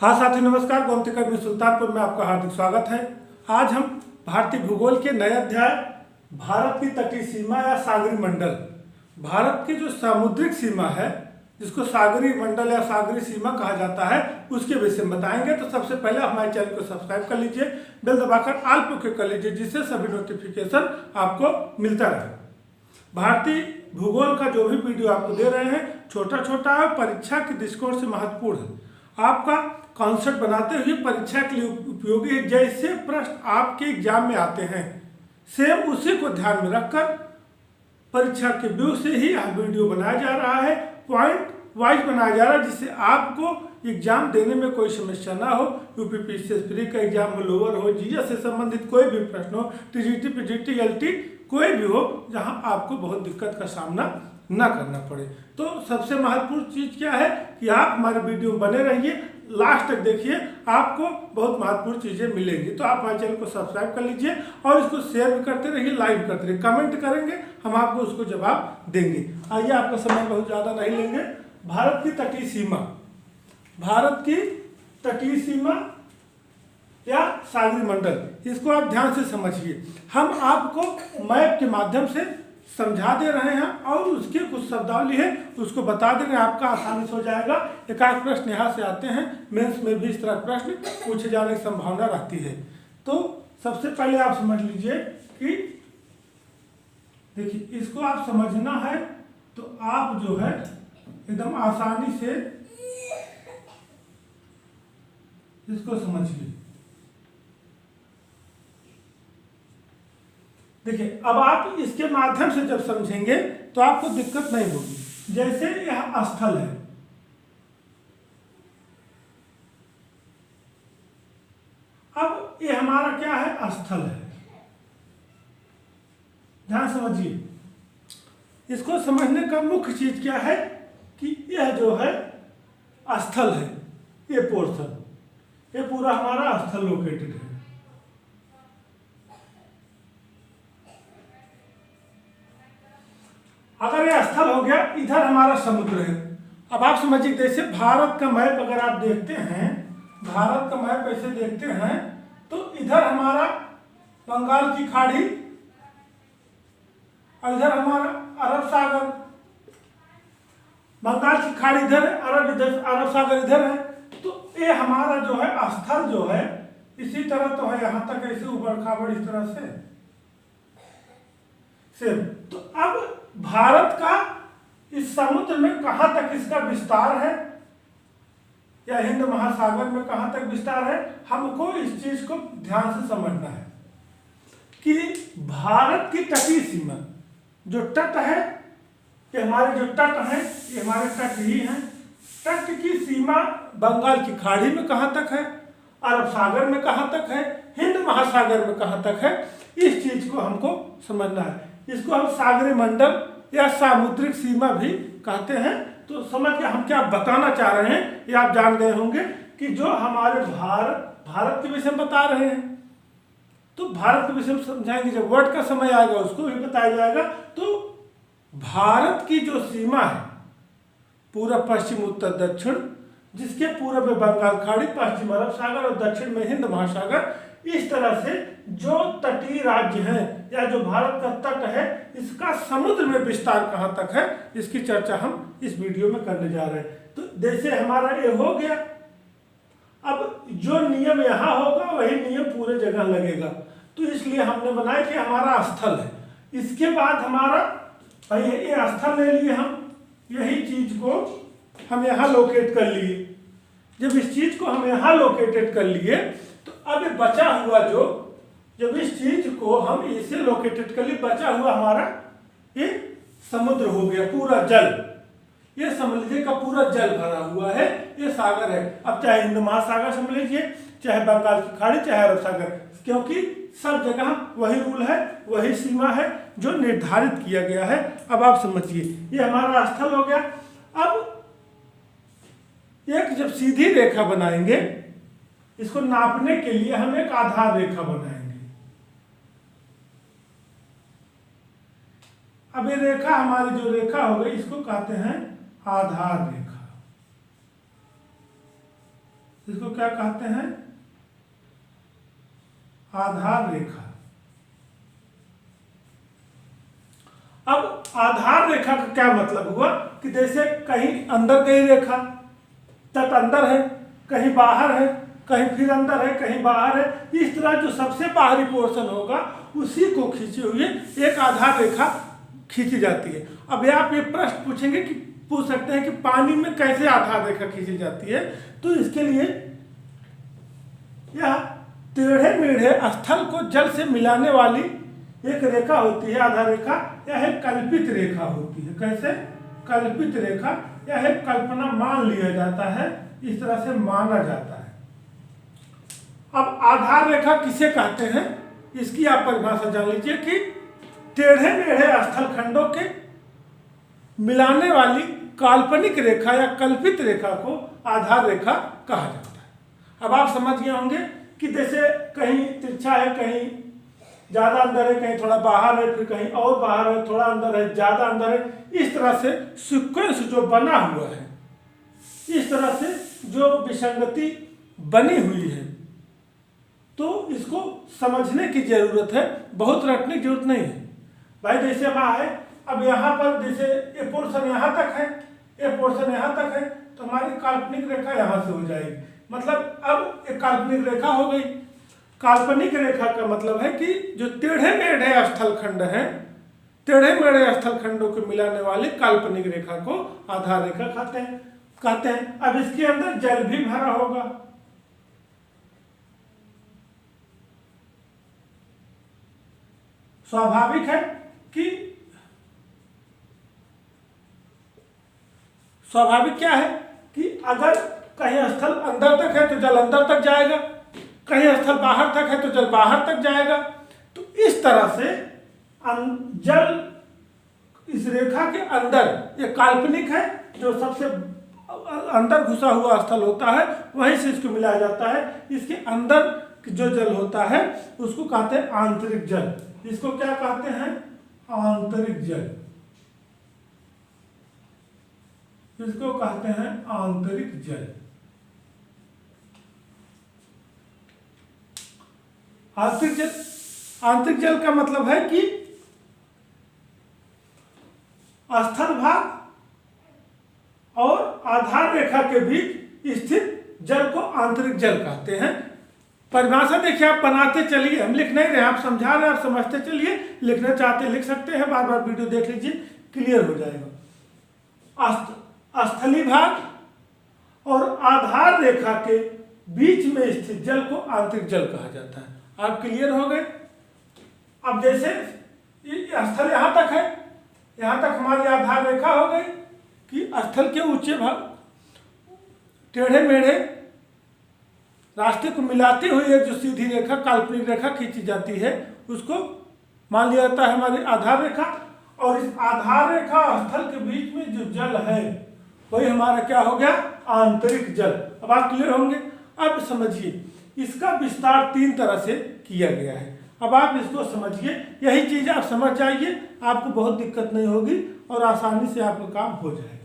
हाँ साथी नमस्कार, गोमती अकेडमी सुल्तानपुर में आपका हार्दिक स्वागत है। आज हम भारतीय भूगोल के नए अध्याय भारत की तटीय सीमा या सागरी मंडल, भारत की जो सामुद्रिक सीमा है जिसको सागरी मंडल या सागरी सीमा कहा जाता है उसके विषय में बताएंगे। तो सबसे पहले हमारे चैनल को सब्सक्राइब कर लीजिए, बेल दबाकर ऑल पे क्लिक कर लीजिए जिससे सभी नोटिफिकेशन आपको मिलता रहे। भारतीय भूगोल का जो भी वीडियो आपको दे रहे हैं छोटा छोटा है, परीक्षा के दृष्टिकोण से महत्वपूर्ण है, आपका कॉन्सेप्ट बनाते हुए परीक्षा के लिए उपयोगी है। जैसे प्रश्न आपके एग्जाम में आते हैं सेम उसी को ध्यान में रखकर परीक्षा के व्यू से ही यह वीडियो बनाया जा रहा है, पॉइंट वाइज बनाया जा रहा है जिससे आपको एग्जाम देने में कोई समस्या ना हो। यूपीपीसीएस प्री का एग्जाम हो, लोअर हो, जीएस से संबंधित कोई भी प्रश्न हो, टीजीटी पीजीटी एलटी कोई भी हो, जहां आपको बहुत दिक्कत का सामना ना करना पड़े। तो सबसे महत्वपूर्ण चीज़ क्या है कि आप हमारे वीडियो में बने रहिए, लास्ट तक देखिए, आपको बहुत महत्वपूर्ण चीज़ें मिलेंगी। तो आप हमारे चैनल को सब्सक्राइब कर लीजिए और इसको शेयर भी करते रहिए, लाइक करते रहिए, कमेंट करेंगे, हम आपको उसको जवाब देंगे। आइए, आपका समय बहुत ज़्यादा नहीं लेंगे। भारत की तटीय सीमा, भारत की तटीय सीमा या सागरी मंडल, इसको आप ध्यान से समझिए। हम आपको मैप के माध्यम से समझा दे रहे हैं और उसके कुछ शब्दावली है उसको बता देंगे, आपका आसानी से हो जाएगा। एक आध प्रश्न यहाँ से आते हैं, मेंस में भी इस तरह प्रश्न पूछे जाने की संभावना रहती है। तो सबसे पहले आप समझ लीजिए कि देखिए, इसको आप समझना है तो आप जो है एकदम आसानी से इसको समझिए। देखिए, अब आप इसके माध्यम से जब समझेंगे तो आपको दिक्कत नहीं होगी। जैसे यह स्थल है, अब ये हमारा क्या है, स्थल है। ध्यान समझिए, इसको समझने का मुख्य चीज क्या है कि यह जो है स्थल है, ये पोर्शन, ये पूरा हमारा स्थल लोकेटेड है। अगर ये स्थल हो गया, इधर हमारा समुद्र है। अब आप समझिए, जैसे भारत का मैप अगर आप देखते हैं, भारत का मैप ऐसे देखते हैं तो इधर हमारा बंगाल की खाड़ी और इधर हमारा अरब सागर, बंगाल की खाड़ी इधर है, अरब सागर इधर है। तो ये हमारा जो है स्थल जो है इसी तरह तो है, यहां तक ऐसे उबड़ खाबड़ इस तरह से सेम। तो अब भारत का इस समुद्र में कहां तक इसका विस्तार है या हिंद महासागर में कहां तक विस्तार है, हमको इस चीज को ध्यान से समझना है कि भारत की तटीय सीमा जो तट है, ये हमारे जो तट हैं ये हमारे तट ही हैं। तट की सीमा बंगाल की खाड़ी में कहां तक है, अरब सागर में कहां तक है, हिंद महासागर में कहां तक है, इस चीज को हमको समझना है। इसको हम सागरी मंडल या सामुद्रिक सीमा भी कहते हैं। तो समझ के हम क्या बताना चाह रहे हैं ये आप जान गए होंगे कि जो हमारे भारत के विषय में बता रहे हैं, तो भारत के विषय में समझाएंगे, जब वर्ड का समय आएगा उसको भी बताया जाएगा। तो भारत की जो सीमा है पूरा पश्चिम उत्तर दक्षिण, जिसके पूर्व में बंगाल खाड़ी, पश्चिम अरब सागर और दक्षिण में हिंद महासागर, इस तरह से जो तटीय राज्य हैं या जो भारत का तट है इसका समुद्र में विस्तार कहां तक है, इसकी चर्चा हम इस वीडियो में करने जा रहे हैं। तो जैसे हमारा ये हो गया, अब जो नियम यहाँ होगा वही नियम पूरे जगह लगेगा। तो इसलिए हमने बनाया कि हमारा स्थल है, इसके बाद हमारा ये स्थल ले लिए हम, यही चीज को हम यहाँ लोकेट कर लिए। जब इस चीज को हम यहाँ लोकेटेड कर लिए तो अब बचा हुआ जो, जब इस चीज को हम इसे लोकेटेड कर लिए, बचा हुआ हमारा ये समुद्र हो गया, पूरा जल, ये समझ लीजिए का पूरा जल भरा हुआ है, ये सागर है। अब चाहे हिंद महासागर समझ लीजिए, चाहे बंगाल की खाड़ी, चाहे अरब सागर, क्योंकि सब जगह वही रूल है, वही सीमा है जो निर्धारित किया गया है। अब आप समझिए, ये हमारा स्थल हो गया। अब एक जब सीधी रेखा बनाएंगे, इसको नापने के लिए हम एक आधार रेखा बनाएंगे। अब ये रेखा, हमारी जो रेखा हो गई, इसको कहते हैं आधार रेखा। इसको क्या कहते हैं? आधार रेखा। अब आधार रेखा का क्या मतलब हुआ कि जैसे कहीं अंदर गई रेखा, तट अंदर है, कहीं बाहर है, कहीं फिर अंदर है, कहीं बाहर है, इस तरह जो सबसे बाहरी पोर्शन होगा उसी को खींचे हुए एक आधार रेखा खींची जाती है। अब आप ये प्रश्न पूछेंगे कि पूछ सकते हैं कि पानी में कैसे आधार रेखा खींची जाती है, तो इसके लिए यह टेढ़े मेढ़े स्थल को जल से मिलाने वाली एक रेखा होती है, आधार रेखा। यह एक कल्पित रेखा होती है। कैसे? कल्पित रेखा। यह एक कल्पना मान लिया जाता है, इस तरह से माना जाता है। अब आधार रेखा किसे कहते हैं, इसकी आप परिभाषा जान लीजिए कि टेढ़े मेढ़े स्थल खंडों के मिलाने वाली काल्पनिक रेखा या कल्पित रेखा को आधार रेखा कहा जाता है। अब आप समझ गए होंगे कि जैसे कहीं तिरछा है, कहीं ज़्यादा अंदर है, कहीं थोड़ा बाहर है, फिर कहीं और बाहर है, थोड़ा अंदर है, ज़्यादा अंदर है, इस तरह से सीक्वेंस जो बना हुआ है, इस तरह से जो विसंगति बनी हुई है, तो इसको समझने की जरूरत है, बहुत रटने की जरूरत नहीं है भाई। जैसे वहाँ है, अब यहाँ पर जैसे ये पोर्शन यहाँ तक है, ये पोर्शन यहाँ तक है, तो हमारी काल्पनिक रेखा यहाँ से हो जाएगी। मतलब अब एक काल्पनिक रेखा हो गई। काल्पनिक रेखा का मतलब है कि जो टेढ़े मेढ़े स्थल खंड हैं, टेढ़े मेढ़े स्थल खंडों को मिलाने वाली काल्पनिक रेखा को आधार रेखा कहते हैं। अब इसके अंदर जल भी भरा होगा। स्वाभाविक है कि स्वाभाविक क्या है कि अगर कहीं स्थल अंदर तक है तो जल अंदर तक जाएगा, कहीं स्थल बाहर तक है तो जल बाहर तक जाएगा। तो इस तरह से जल इस रेखा के अंदर, ये काल्पनिक है, जो सबसे अंदर घुसा हुआ स्थल होता है वहीं से इसको मिलाया जाता है। इसके अंदर जो जल होता है उसको कहते हैं आंतरिक जल। इसको क्या कहते हैं? आंतरिक जल। इसको कहते हैं आंतरिक जल। आंतरिक जल का मतलब है कि स्थल भाग और आधार रेखा के बीच स्थित जल को आंतरिक जल कहते हैं। परिभाषा देखिए, आप बनाते चलिए, हम लिख नहीं रहे, आप समझा रहे हैं, आप समझते चलिए। लिखना चाहते लिख सकते हैं, बार बार वीडियो देख लीजिए, क्लियर हो जाएगा। स्थली भाग और आधार रेखा के बीच में स्थित जल को आंतरिक जल कहा जाता है। आप क्लियर हो गए? अब जैसे स्थल यहाँ तक है, यहाँ तक हमारी आधार रेखा हो गई कि स्थल के ऊंचे भाग टेढ़े मेढ़े रास्ते को मिलाते हुए एक जो सीधी रेखा, काल्पनिक रेखा खींची जाती है, उसको मान लिया जाता है हमारी आधार रेखा। और इस आधार रेखा स्थल के बीच में जो जल है वही हमारा क्या हो गया? आंतरिक जल। अब आप क्लियर होंगे? अब समझिए, इसका विस्तार 3 तरह से किया गया है। अब आप इसको समझिए, यही चीज़ आप समझ जाइए, आपको बहुत दिक्कत नहीं होगी और आसानी से आपका काम हो जाएगा।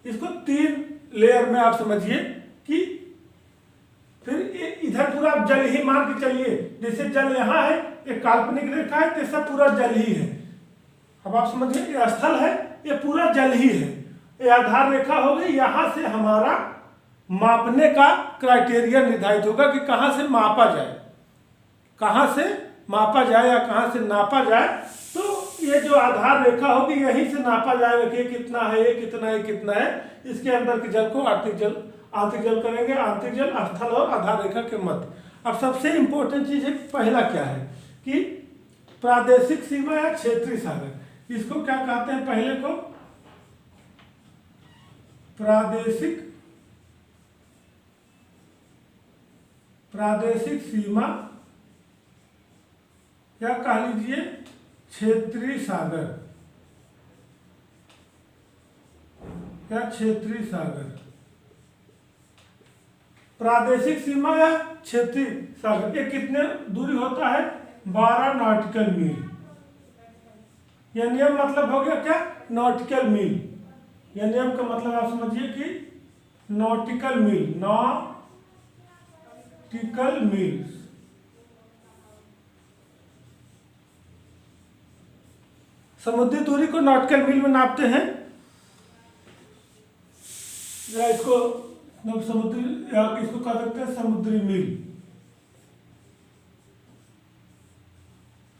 इसको 3 लेयर में आप समझिए कि फिर इधर पूरा जल ही मान के चलिए। जैसे जल यहाँ है, एक काल्पनिक रेखा है, तो सब पूरा जल ही है। अब आप समझिए, ये स्थल है, ये पूरा जल ही है। ये आधार रेखा हो गई। यहाँ से हमारा मापने का क्राइटेरिया निर्धारित होगा कि कहाँ से मापा जाए, कहाँ से मापा जाए या कहाँ से नापा जाए। तो ये जो आधार रेखा होगी यहीं से नापा जाएगा कि कितना है, ये कितना है, कितना है। इसके अंदर के जल को आंतरिक जल करेंगे। आंतरिक जल स्थल और आधार रेखा के मध्य। अब सबसे इंपॉर्टेंट चीज है, पहला क्या है कि प्रादेशिक सीमा या क्षेत्रीय सागर। इसको क्या कहते हैं? पहले को प्रादेशिक सीमा या कह लीजिए क्षेत्रीय सागर या क्षेत्रीय सागर। प्रादेशिक सीमा या क्षेत्रीय सागर, ये कितने दूरी होता है? 12 नॉटिकल मील। यह नियम मतलब हो गया क्या, नॉटिकल मील। यह नियम का मतलब आप समझिए कि नॉटिकल मील, नॉटिकल मील। समुद्री दूरी को नॉटिकल मील में नापते हैं। या इसको समुद्री, या इसको कह सकते हैं समुद्री मील,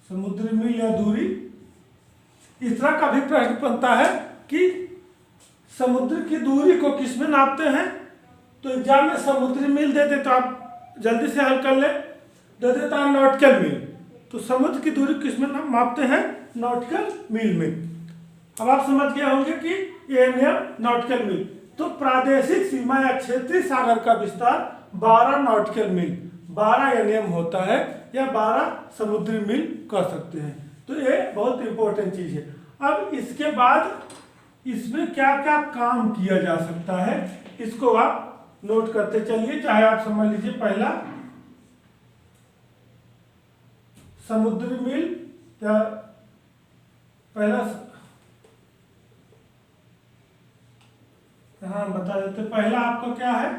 समुद्री मील या दूरी। इस तरह का भी प्रश्न बनता है कि समुद्र की दूरी को किस में नापते हैं, तो एग्जाम में समुद्री मील देते तो आप जल्दी से हल कर ले, दे देता है नॉटिकल मील। तो समुद्र की दूरी किस में मापते हैं, नॉटिकल मील में। अब आप समझ गए होंगे कि ये नियम नॉटिकल मील। तो प्रादेशिक सीमा या क्षेत्रीय सागर का विस्तार 12 नॉटिकल मील, 12 यह नियम होता है, या 12 समुद्री मील कह सकते हैं। तो ये बहुत इंपॉर्टेंट चीज है। अब इसके बाद इसमें क्या क्या काम किया जा सकता है, इसको आप नोट करते चलिए। चाहे आप समझ लीजिए, पहला समुद्री मील, या पहला हाँ बता देते, पहला आपका क्या है,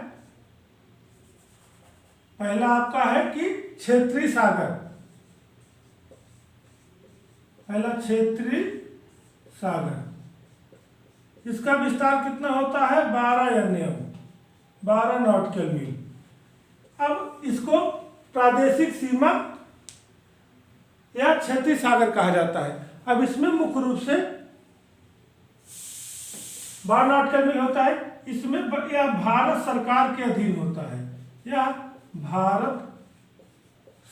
पहला आपका है कि क्षेत्रीय सागर, पहला क्षेत्रीय सागर। इसका विस्तार कितना होता है, 12 या नियम, 12 नॉटिकल मील। अब इसको प्रादेशिक सीमा या क्षेत्रीय सागर कहा जाता है। अब इसमें मुख्य रूप से 12 नॉटिकल मील होता है। इसमें यह भारत सरकार के अधीन होता है, यह भारत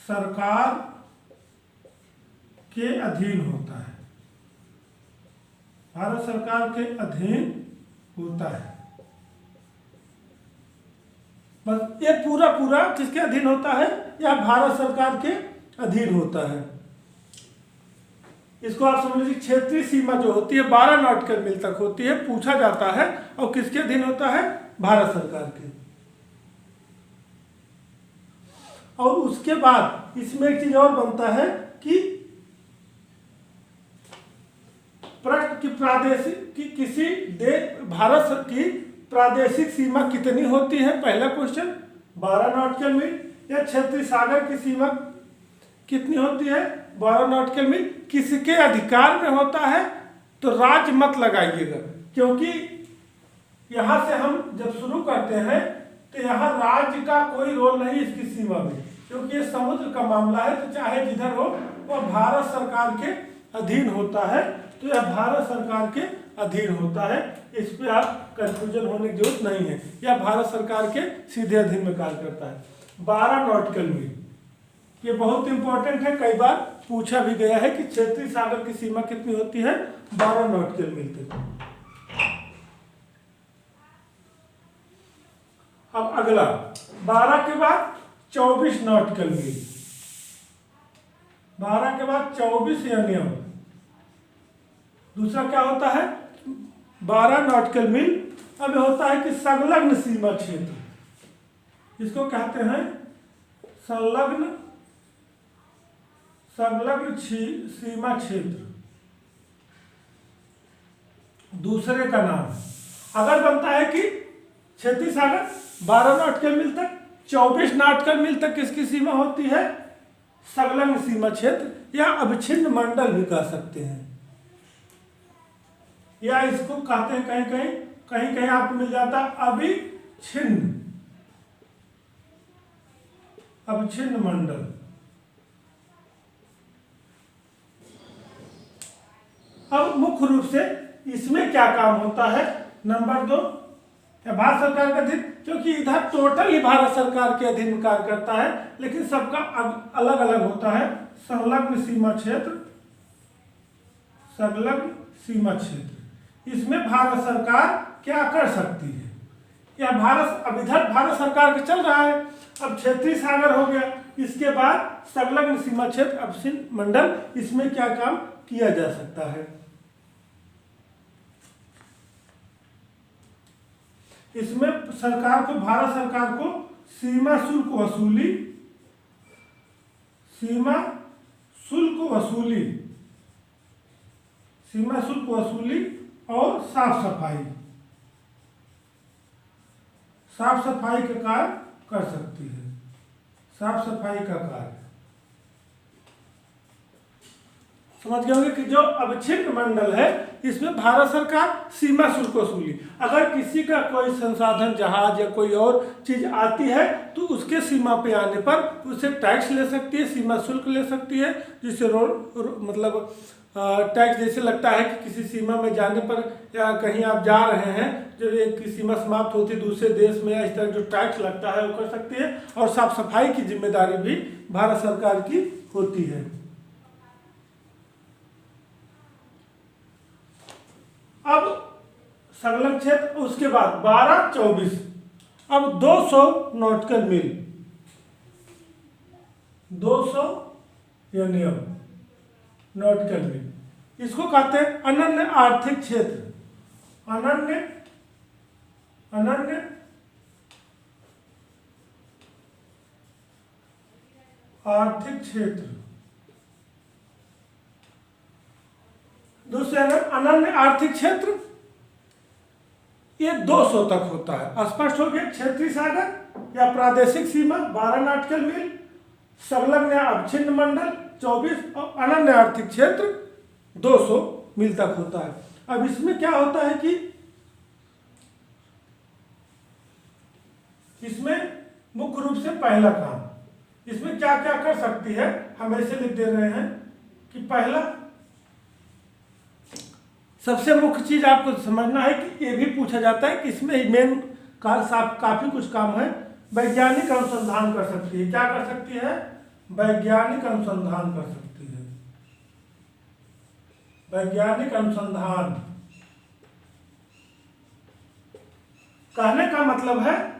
सरकार के अधीन होता है, भारत सरकार के अधीन होता है। बस ये पूरा पूरा किसके अधीन होता है, यह भारत सरकार के अधीन होता है। इसको आप समझ लीजिए, क्षेत्रीय सीमा जो होती है 12 नॉटिकल मील तक होती है, पूछा जाता है, और किसके अधीन होता है, भारत सरकार के। और उसके बाद इसमें एक चीज और बनता है कि प्रश्न की प्रादेशिक की किसी भारत की प्रादेशिक सीमा कितनी होती है, पहला क्वेश्चन 12 नॉटिकल मील। या क्षेत्रीय सागर की सीमा कितनी होती है, 12 नॉटिकल मील। किसके अधिकार में होता है, तो राज्य मत लगाइएगा, क्योंकि यहां से हम जब शुरू करते हैं तो यहाँ राज्य का कोई रोल नहीं इसकी सीमा में, क्योंकि ये समुद्र का मामला है। तो चाहे जिधर हो वह भारत सरकार के अधीन होता है, तो यह भारत सरकार के अधीन होता है। इस पे आप कंफ्यूजन होने की जरूरत नहीं है, यह भारत सरकार के सीधे अधीन में कार्य करता है। 12 नॉटिकल मील ये बहुत इंपॉर्टेंट है, कई बार पूछा भी गया है कि क्षेत्रीय सागर की सीमा कितनी होती है, 12 नॉटिकल मील तक। अब अगला 12 के बाद 24 नॉटिकल मील, 12 के बाद 24 या नियम। दूसरा क्या होता है, 12 नॉटिकल मील। अब होता है कि संलग्न सीमा क्षेत्र, इसको कहते हैं संलग्न सीमा क्षेत्र, दूसरे का नाम। अगर बनता है कि क्षेत्रीय सागर 12 नॉटिकल मील तक, 24 नॉटिकल मील तक किसकी सीमा होती है, संलग्न सीमा क्षेत्र, या अविच्छिन्न मंडल भी कह सकते हैं, या इसको कहते हैं कहीं कहीं आपको मिल जाता अविच्छिन्न मंडल। अब मुख्य रूप से इसमें क्या काम होता है, नंबर 2 भारत सरकार के अधीन, क्योंकि इधर टोटल ही भारत सरकार के अधीन कार्य करता है, लेकिन सबका अलग अलग होता है। संलग्न सीमा क्षेत्र, संलग्न सीमा क्षेत्र, इसमें भारत सरकार क्या कर सकती है, या अब इधर भारत सरकार का चल रहा है, अब क्षेत्रीय सागर हो गया, इसके बाद संलग्न सीमा क्षेत्र अविच्छिन्न मंडल, इसमें क्या काम किया जा सकता है। इसमें सरकार को, भारत सरकार को सीमा शुल्क वसूली सीमा शुल्क वसूली और साफ सफाई, साफ सफाई का कार्य कर सकती है, साफ सफाई का कार्य। समझ गए होंगे कि जो अवच्छिन्न मंडल है इसमें भारत सरकार सीमा शुल्क वसूली, अगर किसी का कोई संसाधन जहाज या कोई और चीज आती है तो उसके सीमा पे आने पर उससे टैक्स ले सकती है, सीमा शुल्क ले सकती है, जिससे मतलब टैक्स जैसे लगता है कि किसी सीमा में जाने पर या कहीं आप जा रहे हैं, जब एक की सीमा समाप्त होती है दूसरे देश में, इस तरह जो टैक्स लगता है वो कर सकती है। और साफ सफाई की जिम्मेदारी भी भारत सरकार की होती है। अब संलग्न क्षेत्र, उसके बाद 12-24, अब 200 नॉटिकल मील, 200 या नियम नॉटिकल मील, इसको कहते हैं अनन्य आर्थिक क्षेत्र, अनन्य आर्थिक क्षेत्र। दूसरे अनन्य आर्थिक क्षेत्र, ये 200 तक होता है। स्पष्ट हो गया, क्षेत्रीय सागर या प्रादेशिक सीमा 12 नॉटिकल मील, संलग्न या अवच्छिन्न मंडल 24 और अनन्य आर्थिक क्षेत्र 200 मील तक होता है। अब इसमें क्या होता है कि इसमें मुख्य रूप से पहला काम, इसमें क्या क्या कर सकती है हम ऐसे लिख दे रहे हैं कि पहला सबसे मुख्य चीज आपको समझना है कि ये भी पूछा जाता है कि इसमें मेन काफी कुछ काम है। वैज्ञानिक अनुसंधान कर सकती है, क्या कर सकती है? वैज्ञानिक अनुसंधान कर सकती है, वैज्ञानिक अनुसंधान। कहने का मतलब है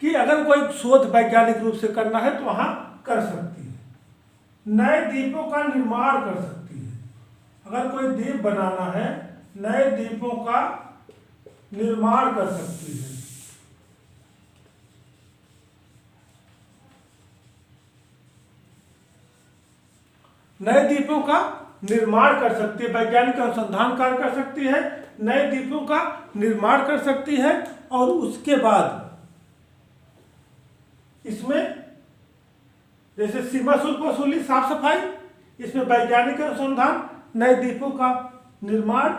कि अगर कोई शोध वैज्ञानिक रूप से करना है तो वहां कर सकती है। नए द्वीपों का निर्माण कर सकती है, अगर कोई द्वीप बनाना है नए द्वीपों का निर्माण कर सकती है। नए द्वीपों का निर्माण कर सकती है, वैज्ञानिक अनुसंधान कार्य कर सकती है, नए द्वीपों का निर्माण कर सकती है। और उसके बाद इसमें जैसे सीमा शुल्क वसूली, साफ सफाई, इसमें वैज्ञानिक अनुसंधान, नए द्वीपों का निर्माण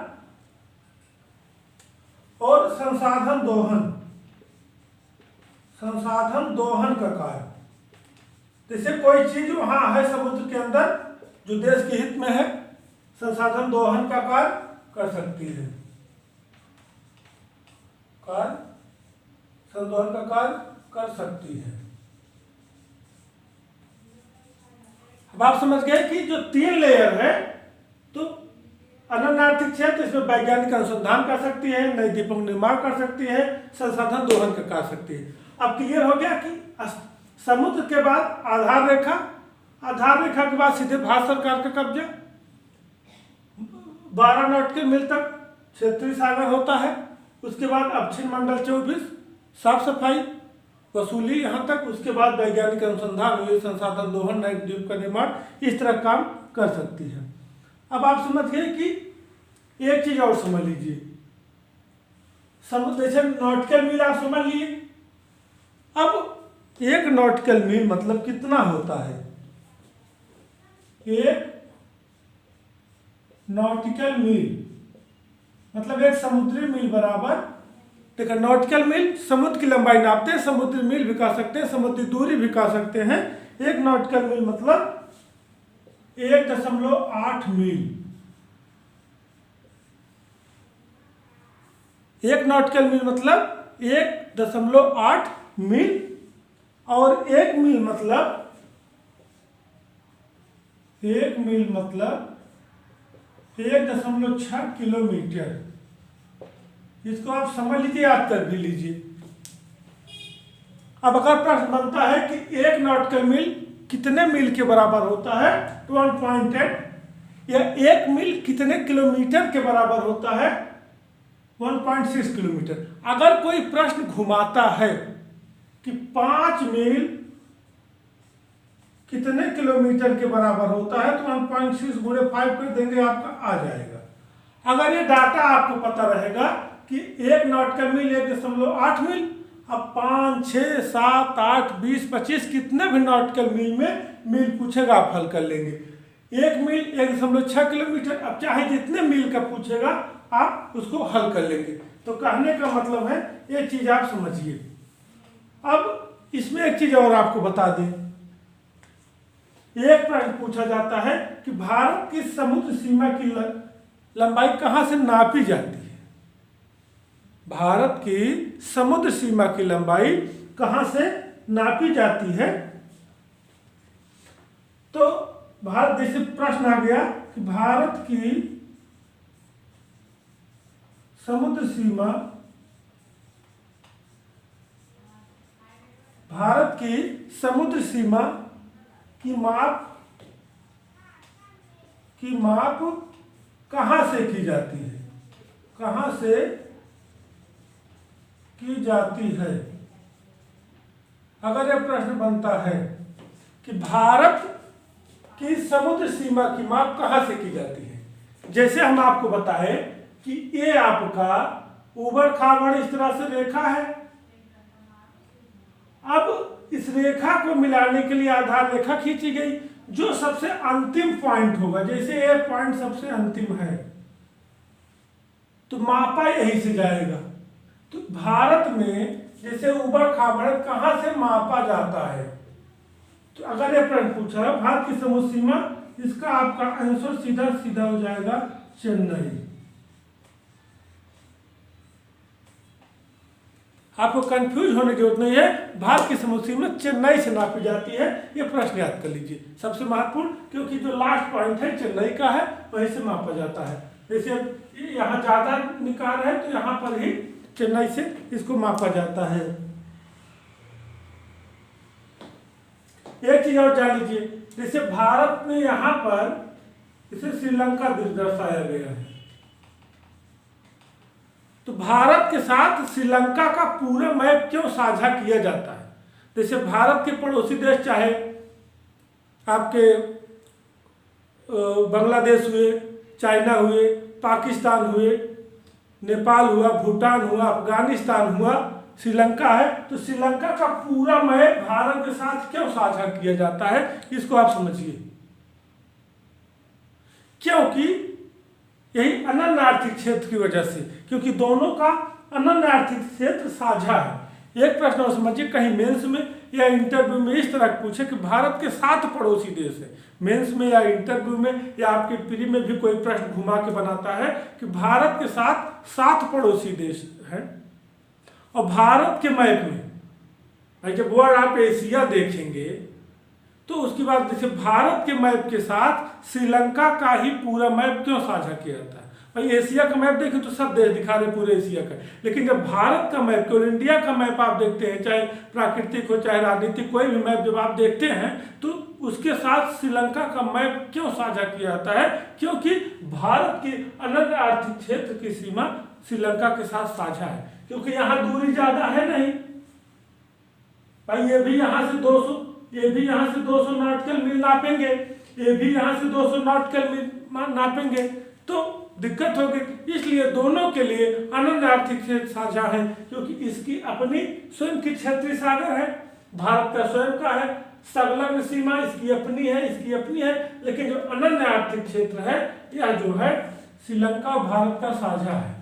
और संसाधन दोहन, संसाधन दोहन का कार्य। जैसे कोई चीज वहां है समुद्र के अंदर जो देश के हित में है, संसाधन दोहन का कार्य कर सकती है, कार्य संदोहन का कार्य कर सकती है। अब आप समझ गए कि जो 3 लेयर है, तो अनन्य आर्थिक क्षेत्र, इसमें वैज्ञानिक अनुसंधान कर सकती है, नए द्वीपों का निर्माण कर सकती है, संसाधन दोहन कर सकती है। अब क्लियर हो गया कि समुद्र के बाद आधार रेखा, आधार रेखा के बाद सीधे भारत सरकार का कब्जा, 12 नॉटिकल मील तक क्षेत्रीय सागर होता है। उसके बाद अवच्छिन्न मंडल 24, साफ सफाई वसूली यहाँ तक, उसके बाद वैज्ञानिक अनुसंधान हुए, संसाधन दोहन, नए द्वीप का निर्माण, इस तरह काम कर सकती है। अब आप समझ गए कि एक चीज और समझ लीजिए, समुद्र जैसे नॉटिकल मील आप समझ लिए। अब 1 नॉटिकल मील मतलब कितना होता है? 1 नॉटिकल मील मतलब 1 समुद्री मील बराबर, देखो नॉटिकल मील समुद्र की लंबाई नापते हैं, समुद्री मील भी कह सकते हैं, समुद्री दूरी भी कह सकते हैं। 1 नॉटिकल मील मतलब 1.8 मील। 1 नॉटिकल मील मतलब 1.8 मील, और 1 मील मतलब 1.6 किलोमीटर। इसको आप समझ लीजिए, याद कर भी लीजिए। अब अगर प्रश्न बनता है कि 1 नॉटिकल मील कितने मील के बराबर होता है, तो 1.8, या 1 मील कितने किलोमीटर के बराबर होता है, 1.6 किलोमीटर। अगर कोई प्रश्न घुमाता है कि 5 मील कितने किलोमीटर के बराबर होता है, तो 1.6 × 5 कर देंगे, आपका आ जाएगा। अगर ये डाटा आपको पता रहेगा कि 1 नॉटिकल मील 1.8 मील, अब 5, 6, 7, 8, 20, 25 कितने भी नॉटिकल मील में मील पूछेगा आप हल कर लेंगे। 1 मील 1.6 किलोमीटर, अब चाहे जितने मील का पूछेगा आप उसको हल कर लेंगे। तो कहने का मतलब है ये चीज आप समझिए। अब इसमें एक चीज और आपको बता दें, एक प्रश्न पूछा जाता है कि भारत की समुद्र सीमा की लंबाई कहां से नापी जाती है। भारत की समुद्र सीमा की लंबाई कहां से नापी जाती है। तो भारत जैसे प्रश्न आ गया कि भारत की समुद्र सीमा, भारत की समुद्र सीमा की माप कहां से की जाती है, कहां से की जाती है। अगर यह प्रश्न बनता है कि भारत की समुद्र सीमा की माप कहां से की जाती है, जैसे हम आपको बताएं कि ये आपका ऊबड़ खाबड़ इस तरह से रेखा है। अब इस रेखा को मिलाने के लिए आधार रेखा खींची गई, जो सबसे अंतिम पॉइंट होगा, जैसे ये पॉइंट सबसे अंतिम है तो मापा यहीं से जाएगा। तो भारत में जैसे ऊबड़ खाबड़ कहां से मापा जाता है, तो अगर ये प्रश्न पूछा है भारत की समुद्र सीमा, इसका आपका आंसर सीधा सीधा हो जाएगा चेन्नई। आपको कंफ्यूज होने की जरूरत नहीं है, भारत की समुद्र सीमा चेन्नई से नापी जाती है। ये प्रश्न याद कर लीजिए, सबसे महत्वपूर्ण, क्योंकि जो लास्ट पॉइंट है चेन्नई का है, वहीं से मापा जाता है। जैसे यहाँ ज्यादा निकाल है तो यहाँ पर ही चेन्नई से इसको मापा जाता है। एक चीज और जान लीजिए, जैसे भारत में यहाँ पर इसे श्रीलंका दर्शाया गया है, तो भारत के साथ श्रीलंका का पूरा मैप क्यों साझा किया जाता है। जैसे भारत के पड़ोसी देश चाहे आपके बांग्लादेश हुए, चाइना हुए, पाकिस्तान हुए, नेपाल हुआ, भूटान हुआ, अफगानिस्तान हुआ, श्रीलंका है, तो श्रीलंका का पूरा मैप भारत के साथ क्यों साझा किया जाता है, इसको आप समझिए। क्योंकि यही अनन्य आर्थिक क्षेत्र की वजह से, क्योंकि दोनों का अनन्य आर्थिक क्षेत्र साझा है। एक प्रश्न और समझिए, कहीं मेंस में या इंटरव्यू में इस तरह पूछे कि भारत के 7 पड़ोसी देश है, मेंस में या इंटरव्यू में या आपके प्री में भी कोई प्रश्न घुमा के बनाता है कि भारत के साथ 7 पड़ोसी देश हैं, और भारत के मैप में जब वर्ड आप एशिया देखेंगे तो उसके बाद जैसे भारत के मैप के साथ श्रीलंका का ही पूरा मैप क्यों साझा किया जाता है। भाई एशिया का मैप देखें तो सब देश दिखा रहे पूरे एशिया का, लेकिन जब भारत का मैप और इंडिया का मैप आप देखते हैं, चाहे प्राकृतिक हो चाहे राजनीतिक, कोई भी मैप जब आप देखते हैं तो उसके साथ श्रीलंका का मैप क्यों साझा किया जाता है, क्योंकि भारत की अनन्य आर्थिक क्षेत्र की सीमा श्रीलंका के साथ साझा है, क्योंकि यहाँ दूरी ज्यादा है नहीं। भाई ये भी यहाँ से 200, ये भी यहाँ से 200 नॉटिकल मील नापेंगे, ये भी यहाँ से 200 नॉटिकल मील नापेंगे, तो दिक्कत होगी। इसलिए दोनों के लिए अनन्य आर्थिक क्षेत्र साझा है, क्योंकि इसकी अपनी स्वयं की क्षेत्रीय सागर है, भारत का स्वयं का है, संलग्न सीमा इसकी अपनी है, इसकी अपनी है, लेकिन जो अनन्य आर्थिक क्षेत्र है यह जो है श्रीलंका और भारत का साझा है।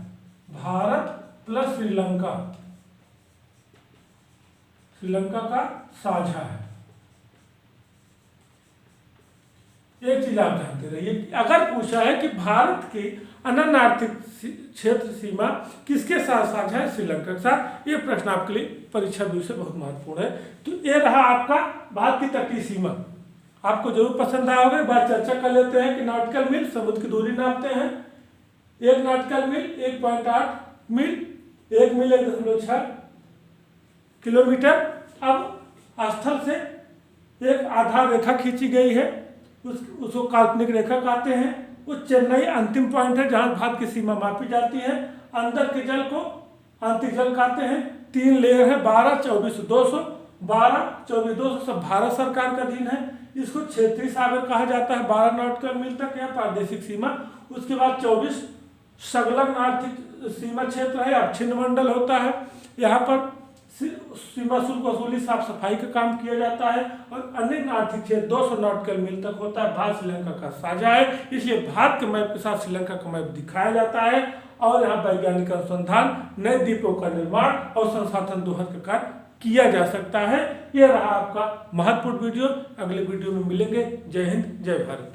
भारत प्लस श्रीलंका, श्रीलंका का साझा है। एक चीज आप जानते रहिए, अगर पूछा है कि भारत की अनन्य आर्थिक क्षेत्र सीमा किसके साथ साझा है, श्रीलंका के साथ, ये प्रश्न आपके लिए परीक्षा व्यू से बहुत महत्वपूर्ण है। तो ये रहा आपका भारत की तटीय सीमा, आपको जरूर पसंद आया होगा। एक बार चर्चा कर लेते हैं कि नॉटिकल मील समुद्र की दूरी नापते हैं, 1 नॉटिकल मील 1.8 मील, 1 मील 1.6 किलोमीटर। अब स्थल से एक आधार रेखा खींची गई है, उसको काल्पनिक रेखा कहते हैं। वो चेन्नई अंतिम पॉइंट है जहां भारत की सीमा मापी जाती है। अंदर के जल को आंतरिक जल कहते हैं। 3 लेयर है, 12, 24, 200, 12, 24, 200 सब भारत सरकार का अधीन है। इसको क्षेत्रीय सागर कहा जाता है 12 नॉटिकल मील तक या प्रादेशिक सीमा। उसके बाद 24 संलग्न आर्थिक सीमा क्षेत्र है, अवच्छिन्न मंडल होता है। यहाँ पर सीमा शुल्क वसूली, साफ सफाई का काम किया जाता है और अन्य आर्थिक क्षेत्र 200 नॉटिकल मील तक होता है। भारत श्रीलंका का साझा है, इसलिए भारत के मैप के साथ श्रीलंका का मैप दिखाया जाता है और यहाँ वैज्ञानिक अनुसंधान, नए द्वीपों का निर्माण और संसाधन दोहन का कार्य किया जा सकता है। यह रहा आपका महत्वपूर्ण वीडियो। अगले वीडियो में मिलेंगे। जय हिंद, जय भारत।